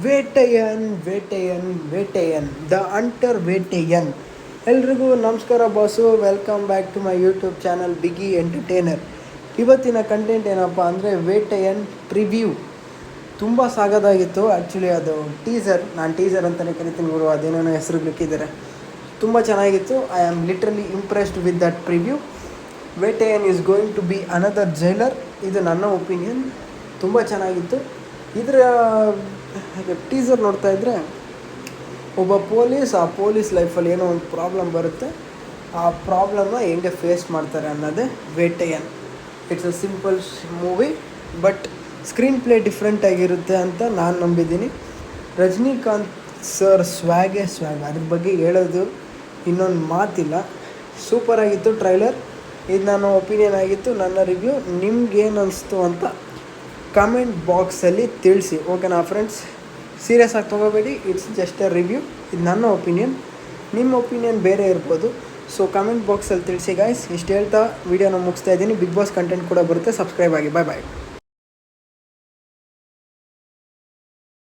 ವೇಟೆಯನ್ ವೇಟೆಯನ್ ವೇಟೆಯನ್ the ಅಂಟರ್ Vettaiyan. ಎಲ್ರಿಗೂ ನಮಸ್ಕಾರ ಬಾಸು, welcome back to my YouTube channel ಬಿಗಿ ಎಂಟರ್ಟೈನರ್. ಇವತ್ತಿನ ಕಂಟೆಂಟ್ ಏನಪ್ಪ ಅಂದರೆ ವೇಟೆಯನ್ ಪ್ರಿವ್ಯೂ. ತುಂಬ ಸಾಗದಾಗಿತ್ತು. ಆ್ಯಕ್ಚುಲಿ ಅದು ಟೀಸರ್, ನಾನು ಟೀಸರ್ ಅಂತಲೇ ಕರಿತೀನಿ ಗುರು, ಅದೇನೇನೋ ಹೆಸರುಗಳಿಕ್ಕಿದ್ದಾರೆ. ತುಂಬ ಚೆನ್ನಾಗಿತ್ತು. I am literally impressed with that preview. Vettaiyan is going to be another Jailer. ಇದು ನನ್ನ ಒಪಿನಿಯನ್. ತುಂಬ ಚೆನ್ನಾಗಿತ್ತು. ಇದರ ಟೀಸರ್ ನೋಡ್ತಾ ಇದ್ದರೆ ಒಬ್ಬ ಆ ಪೊಲೀಸ್ ಲೈಫಲ್ಲಿ ಏನೋ ಒಂದು ಪ್ರಾಬ್ಲಮ್ ಬರುತ್ತೆ. ಆ ಪ್ರಾಬ್ಲಮ್ನ ಹೆಂಗೆ ಫೇಸ್ ಮಾಡ್ತಾರೆ ಅನ್ನೋದೇ Vettaiyan. It's a simple movie, but screenplay different ಆಗಿರುತ್ತೆ ಅಂತ ನಾನು ನಂಬಿದ್ದೀನಿ. ರಜನಿಕಾಂತ್ ಸರ್ ಸ್ವ್ಯಾಗ್, ಅದ್ರ ಬಗ್ಗೆ ಹೇಳೋದು ಇನ್ನೊಂದು ಮಾತಿಲ್ಲ. ಸೂಪರಾಗಿತ್ತು ಟ್ರೈಲರ್. ಇದು ನನ್ನ ಒಪಿನಿಯನ್ ಆಗಿತ್ತು, ನನ್ನ ರಿವ್ಯೂ. ನಿಮ್ಗೇನು ಅನಿಸ್ತು ಅಂತ ಕಮೆಂಟ್ ಬಾಕ್ಸಲ್ಲಿ ತಿಳಿಸಿ, ಓಕೆನಾ ಫ್ರೆಂಡ್ಸ್? ಸೀರಿಯಸ್ ಆಗಿ ತೊಗೋಬೇಡಿ, ಇಟ್ಸ್ ಜಸ್ಟ್ ಎ ರಿವ್ಯೂ. ಇದು ನನ್ನ ಒಪಿನಿಯನ್, ನಿಮ್ಮ ಒಪಿನಿಯನ್ ಬೇರೆ ಇರ್ಬೋದು. ಸೊ ಕಮೆಂಟ್ ಬಾಕ್ಸಲ್ಲಿ ತಿಳಿಸಿ ಗಾಯ್ಸ್. ಇಷ್ಟು ಹೇಳ್ತಾ ವೀಡಿಯೋನ ಮುಗಿಸ್ತಾ ಇದ್ದೀನಿ. ಬಿಗ್ ಬಾಸ್ ಕಂಟೆಂಟ್ ಕೂಡ ಬರುತ್ತೆ. ಸಬ್ಸ್ಕ್ರೈಬ್ ಆಗಿ. ಬಾಯ್ ಬಾಯ್.